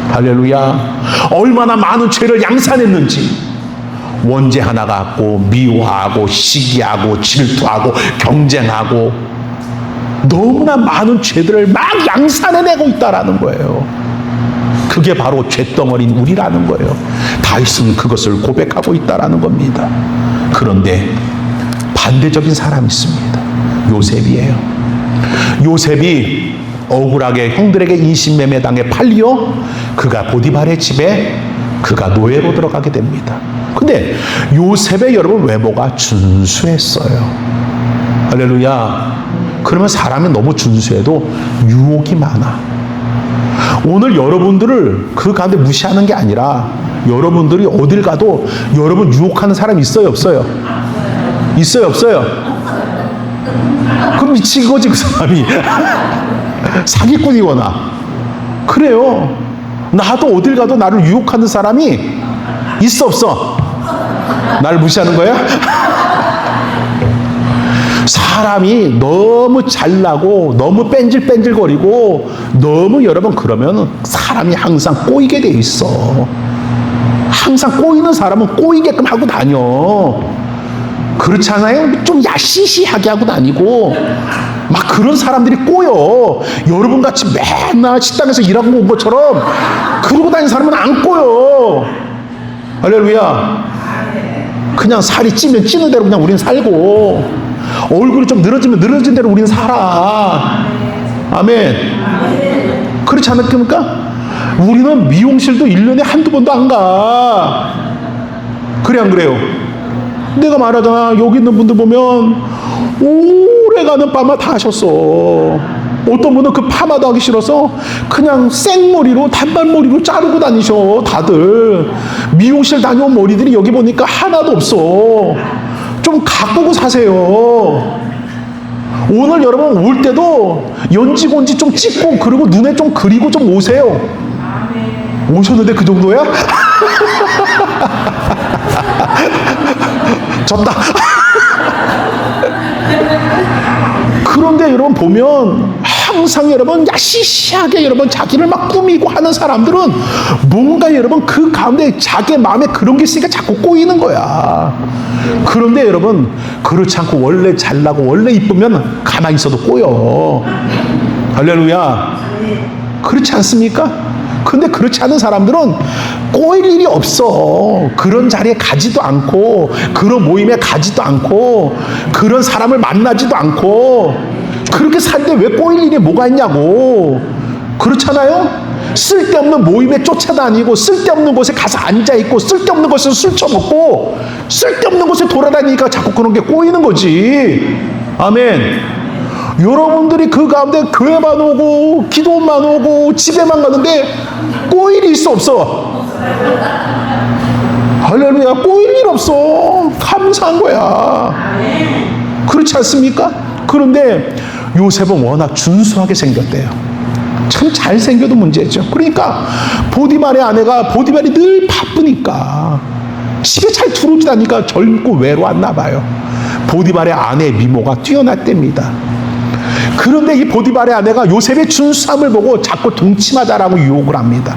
할렐루야, 얼마나 많은 죄를 양산했는지, 원죄 하나 갖고 미워하고 시기하고 질투하고 경쟁하고 너무나 많은 죄들을 막 양산해내고 있다라는 거예요. 그게 바로 죄덩어리인 우리라는 거예요. 다윗은 그것을 고백하고 있다라는 겁니다. 그런데 반대적인 사람이 있습니다. 요셉이에요. 요셉이 억울하게 형들에게 인신매매당해 팔려 그가 보디발의 집에 그가 노예로 들어가게 됩니다. 근데 요셉의 여러분 외모가 준수했어요. 할렐루야. 그러면 사람이 너무 준수해도 유혹이 많아. 오늘 여러분들을 그 가운데 무시하는 게 아니라 여러분들이 어딜 가도 여러분 유혹하는 사람 있어요, 없어요? 있어요, 없어요? 그럼 미친 거지, 그 사람이. 사기꾼이거나. 그래요. 나도 어딜 가도 나를 유혹하는 사람이 있어, 없어? 나를 무시하는 거야? 사람이 너무 잘나고 너무 뺀질뺀질거리고 너무 여러분 그러면 사람이 항상 꼬이게 돼 있어. 항상 꼬이는 사람은 꼬이게끔 하고 다녀. 그렇지 않아요? 좀 야시시하게 하고 다니고 막 그런 사람들이 꼬여. 여러분같이 맨날 식당에서 일하고 온 것처럼 그러고 다니는 사람은 안 꼬여. 할렐루야. 그냥 살이 찌면 찌는 대로 그냥 우린 살고, 얼굴이 좀 늘어지면 늘어진 대로 우린 살아. 아멘. 그렇지 않습니까? 우리는 미용실도 1년에 한두 번도 안 가. 그래, 안 그래요? 내가 말하잖아. 여기 있는 분들 보면 오래가는 파마 다 하셨어. 어떤 분은 그 파마도 하기 싫어서 그냥 생머리로, 단발머리로 자르고 다니셔. 다들 미용실 다녀온 머리들이 여기 보니까 하나도 없어. 좀 가꾸고 사세요. 오늘 여러분 올 때도 연지곤지 좀 찍고, 그리고 눈에 좀 그리고 좀 오세요. 오셨는데 그 정도야? 졌다. 그런데 여러분 보면 항상 여러분 야시시하게 여러분 자기를 막 꾸미고 하는 사람들은 뭔가 여러분 그 가운데 자기 마음에 그런 게 있으니까 자꾸 꼬이는 거야. 그런데 여러분 그렇지 않고 원래 잘나고 원래 이쁘면 가만히 있어도 꼬여. 할렐루야. 그렇지 않습니까? 근데 그렇지 않은 사람들은 꼬일 일이 없어. 그런 자리에 가지도 않고, 그런 모임에 가지도 않고, 그런 사람을 만나지도 않고, 그렇게 살때 왜 꼬일 일이 뭐가 있냐고. 그렇잖아요? 쓸데없는 모임에 쫓아다니고, 쓸데없는 곳에 가서 앉아있고, 쓸데없는 곳에서 술 처먹고, 쓸데없는 곳에 돌아다니니까 자꾸 그런 게 꼬이는 거지. 아멘. 여러분들이 그 가운데 교회만 오고 기도만 오고 집에만 가는데 꼬일 일 있어, 없어? 할렐루야. 꼬일 일 없어. 감사한 거야. 그렇지 않습니까? 그런데 요셉은 워낙 준수하게 생겼대요. 참 잘생겨도 문제죠. 그러니까 보디발의 아내가, 보디발이 늘 바쁘니까 집에 잘 들어오지 않으니까 젊고 외로웠나 봐요. 보디발의 아내의 미모가 뛰어났답니다. 그런데 이 보디발의 아내가 요셉의 준수함을 보고 자꾸 동침하자라고 유혹을 합니다.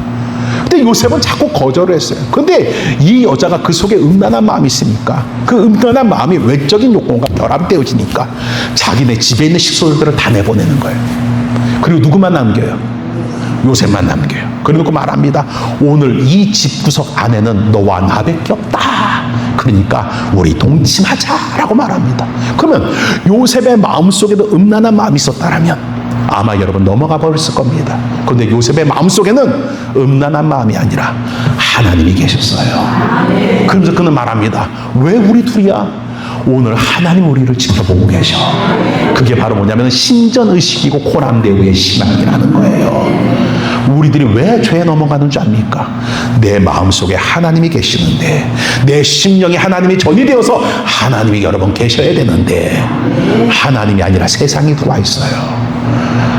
근데 요셉은 자꾸 거절을 했어요. 그런데 이 여자가 그 속에 음란한 마음이 있으니까, 그 음란한 마음이 외적인 요건과 결합되어지니까 자기네 집에 있는 식솔들을 다 내보내는 거예요. 그리고 누구만 남겨요? 요셉만 남겨요. 그래놓고 말합니다. 오늘 이 집구석 안에는 너와 나밖에 없다. 그러니까 우리 동침하자라고 말합니다. 그러면 요셉의 마음속에도 음란한 마음이 있었다라면 아마 여러분 넘어가 버렸을 겁니다. 그런데 요셉의 마음속에는 음란한 마음이 아니라 하나님이 계셨어요. 그러면서 그는 말합니다. 왜 우리 둘이야? 오늘 하나님 우리를 지켜보고 계셔. 그게 바로 뭐냐면 신전의식이고 코람데오의 신앙이라는 거예요. 우리들이 왜 죄에 넘어가는 줄 압니까? 내 마음속에 하나님이 계시는데, 내 심령이 하나님이 전이 되어서 하나님이 여러분 계셔야 되는데, 하나님이 아니라 세상이 들어와 있어요.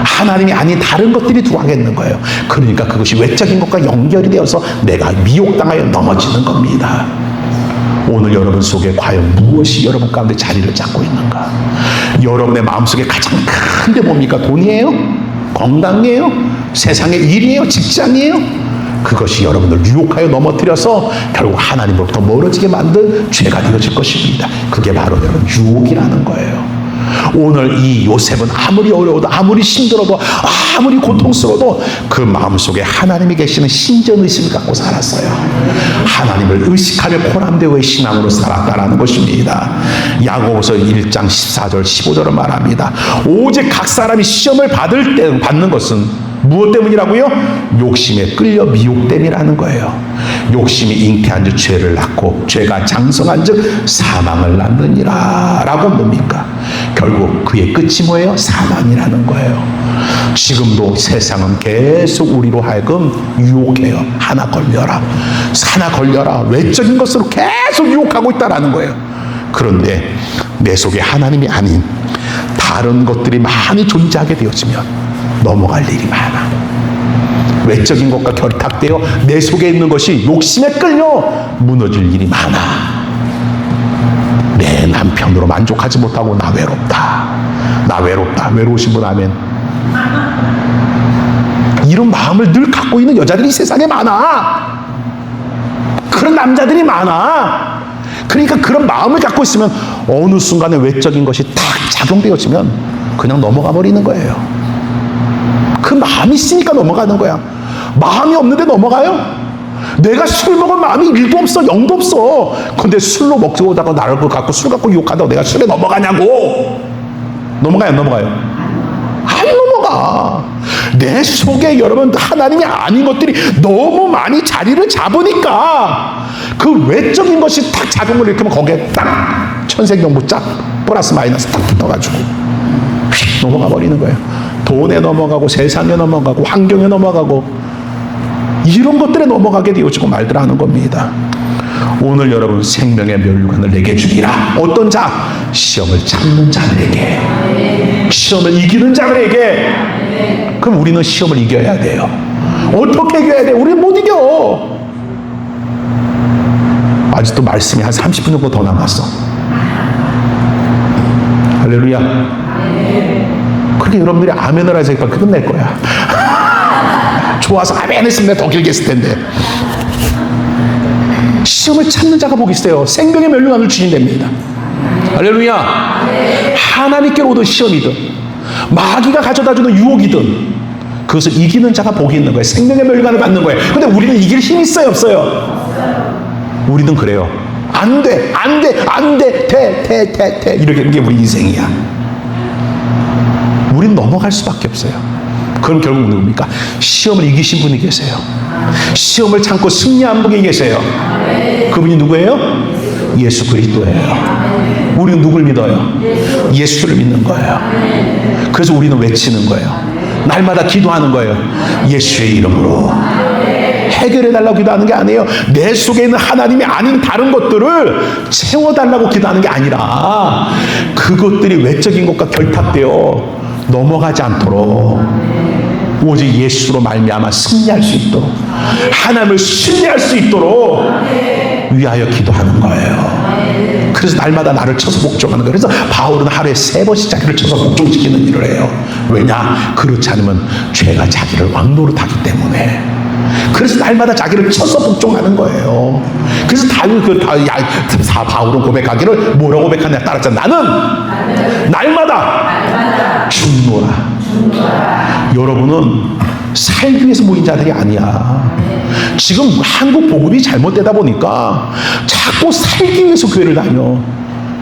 하나님이 아닌 다른 것들이 들어와 있는 거예요. 그러니까 그것이 외적인 것과 연결이 되어서 내가 미혹당하여 넘어지는 겁니다. 오늘 여러분 속에 과연 무엇이 여러분 가운데 자리를 잡고 있는가? 여러분의 마음속에 가장 큰 게 뭡니까? 돈이에요? 건강이에요? 세상의 일이에요? 직장이에요? 그것이 여러분을 유혹하여 넘어뜨려서 결국 하나님으로부터 멀어지게 만든 죄가 되어질 것입니다. 그게 바로 여러분 유혹이라는 거예요. 오늘 이 요셉은 아무리 어려워도, 아무리 힘들어도, 아무리 고통스러워도 그 마음속에 하나님이 계시는 신전의식을 갖고 살았어요. 하나님을 의식하며 코람데오의 신앙으로 살았다라는 것입니다. 야고보서 1장 14절 15절을 말합니다. 오직 각 사람이 시험을 받는 것은 무엇 때문이라고요? 욕심에 끌려 미혹됨이라는 거예요. 욕심이 잉태한 즉 죄를 낳고 죄가 장성한 즉 사망을 낳느니라 라고 뭡니까? 결국 그의 끝이 뭐예요? 사망이라는 거예요. 지금도 세상은 계속 우리로 하여금 유혹해요. 하나 걸려라, 하나 걸려라, 외적인 것으로 계속 유혹하고 있다라는 거예요. 그런데 내 속에 하나님이 아닌 다른 것들이 많이 존재하게 되어지면 넘어갈 일이 많아. 외적인 것과 결탁되어 내 속에 있는 것이 욕심에 끌려 무너질 일이 많아. 내 남편으로 만족하지 못하고 나 외롭다, 나 외롭다. 외로우신 분 아멘. 이런 마음을 늘 갖고 있는 여자들이 세상에 많아. 그런 남자들이 많아. 그러니까 그런 마음을 갖고 있으면 어느 순간에 외적인 것이 딱 작용되어지면 그냥 넘어가 버리는 거예요. 그 마음이 있으니까 넘어가는 거야. 마음이 없는데 넘어가요? 내가 술 먹은 마음이 1도 없어, 0도 없어. 근데 술로 먹고 오다가 나를 갖고 술 갖고 욕하다가 내가 술에 넘어가냐고. 넘어가요, 안 넘어가요? 안 넘어가. 내 속에 여러분 하나님이 아닌 것들이 너무 많이 자리를 잡으니까 그 외적인 것이 딱 작용을 일으키면 거기에 딱 천생연분 짝 플러스 마이너스 딱 붙어가지고 휙 넘어가 버리는 거예요. 돈에 넘어가고 세상에 넘어가고 환경에 넘어가고 이런 것들에 넘어가게 되어지고 말들 하는 겁니다. 오늘 여러분 생명의 면류관을 내게 주리라. 어떤 자? 시험을 참는 자들에게, 시험을 이기는 자들에게. 그럼 우리는 시험을 이겨야 돼요. 어떻게 이겨야 돼? 우리는 못 이겨. 아직도 말씀이 한 30분 정도 더 남았어. 할렐루야. 그렇게 여러분들이 아멘을 하자 끝낼 거야. 좋아서 아멘 했으면 내가 더 길게 했을 텐데. 시험을 참는 자가 복이 있어요. 생명의 면류관을 주신답니다. 할렐루야. 하나님께로 오던 시험이든 마귀가 가져다주는 유혹이든 그것을 이기는 자가 복이 있는 거예요. 생명의 면류관을 받는 거예요. 근데 우리는 이길 힘이 있어요, 없어요? 우리는 그래요. 안 돼, 안 돼, 안 돼, 돼, 이렇게 하는 게 우리 인생이야. 우린 넘어갈 수밖에 없어요. 그럼 결국 누굽니까? 시험을 이기신 분이 계세요. 시험을 참고 승리한 분이 계세요. 그분이 누구예요? 예수 그리스도예요. 우리는 누굴 믿어요? 예수를 믿는 거예요. 그래서 우리는 외치는 거예요. 날마다 기도하는 거예요. 예수의 이름으로 해결해달라고 기도하는 게 아니에요. 내 속에 있는 하나님이 아닌 다른 것들을 채워달라고 기도하는 게 아니라 그것들이 외적인 것과 결탁되어 넘어가지 않도록 오직 예수로 말미암아 승리할 수 있도록, 하나님을 신뢰할 수 있도록 위하여 기도하는 거예요. 그래서 날마다 나를 쳐서 복종하는 거예요. 그래서 바울은 하루에 3번씩 자기를 쳐서 복종시키는 일을 해요. 왜냐? 그렇지 않으면 죄가 자기를 왕노릇하기 때문에. 그래서 날마다 자기를 쳐서 복종하는 거예요. 그래서 바울은 고백하기를 뭐라고 고백하냐 따랐잖아. 나는 날마다 죽노라. 여러분은 살기 위해서 모인 자들이 아니야. 지금 한국 복음이 잘못되다 보니까 자꾸 살기 위해서 교회를 다녀.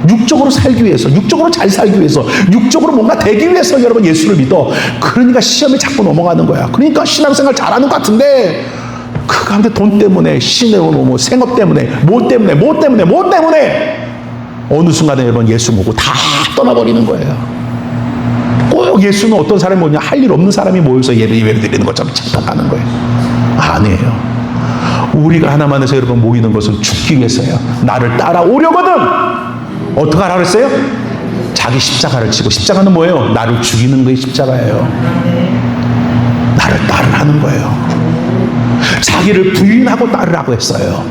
육적으로 살기 위해서, 육적으로 잘 살기 위해서, 육적으로 뭔가 되기 위해서 여러분 예수를 믿어. 그러니까 시험에 자꾸 넘어가는 거야. 그러니까 신앙생활 잘하는 것 같은데 그 가운데 돈 때문에, 생업 때문에, 뭐 때문에 어느 순간에 여러분 예수 보고 다 떠나버리는 거예요. 꼭 예수는 어떤 사람이 뭐냐, 할 일 없는 사람이 모여서 예배 드리는 것처럼 착각하는 거예요. 아니에요. 우리가 하나만에서 여러분 모이는 것은 죽기 위해서요. 나를 따라오려거든 어떻게 하라 그랬어요? 자기 십자가를 지고, 십자가는 뭐예요? 나를 죽이는 거에 십자가예요. 나를 따르라는 거예요. 자기를 부인하고 따르라고 했어요.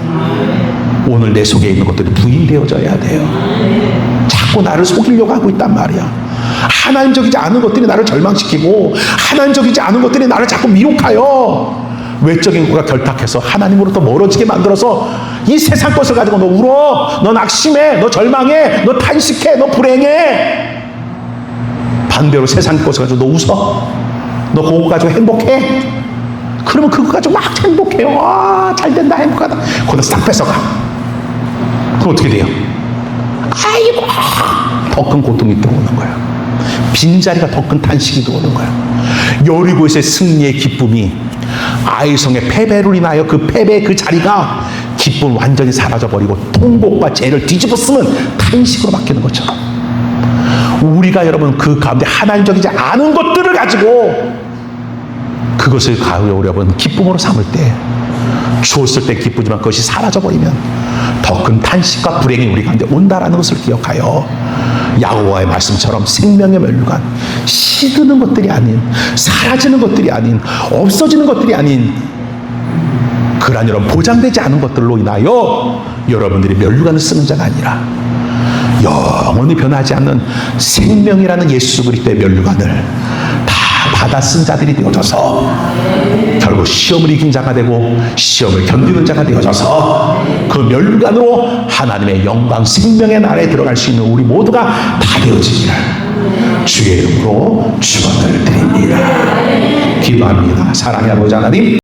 오늘 내 속에 있는 것들이 부인되어져야 돼요. 자꾸 나를 속이려고 하고 있단 말이야. 하나님적이지 않은 것들이 나를 절망시키고, 하나님적이지 않은 것들이 나를 자꾸 미혹하여 외적인 것과 결탁해서 하나님으로부터 멀어지게 만들어서 이 세상 것을 가지고 너 울어, 너 낙심해, 너 절망해, 너 탄식해, 너 불행해. 반대로 세상 것을 가지고 너 웃어, 너 그거 가지고 행복해. 그러면 그거 가지고 막 행복해요. 아, 잘 된다, 행복하다. 그거 싹 뺏어가. 그럼 어떻게 돼요? 아이고, 더 큰 고통이 들어오는 거예요. 빈자리가 더 큰 탄식이 들어오는 거예요. 여리고에서의 승리의 기쁨이 아이성의 패배로 인하여 그 패배의 그 자리가 기쁨 완전히 사라져버리고 통곡과 죄를 뒤집어쓰면 탄식으로 바뀌는 것처럼, 우리가 여러분 그 가운데 하나님적이지 않은 것들을 가지고 그것을 여러분 기쁨으로 삼을 때, 주었을 때 기쁘지만 그것이 사라져버리면 더 큰 탄식과 불행이 우리 가운데 온다라는 것을 기억하여 야고보와의 말씀처럼 생명의 면류관, 시드는 것들이 아닌, 사라지는 것들이 아닌, 없어지는 것들이 아닌 그러한 여러분 보장되지 않은 것들로 인하여 여러분들이 면류관을 쓰는 자가 아니라 영원히 변하지 않는 생명이라는 예수 그리스도의 면류관을 다 받아 쓴 자들이 되어져서 결국 시험을 이긴 자가 되고 시험을 견디는 자가 되어져서 그 면류관으로 하나님의 영광 생명의 나라에 들어갈 수 있는 우리 모두가 다 되어지기를 주의 이름으로 축원을 드립니다. 기도합니다. 사랑의 아버지 하나님,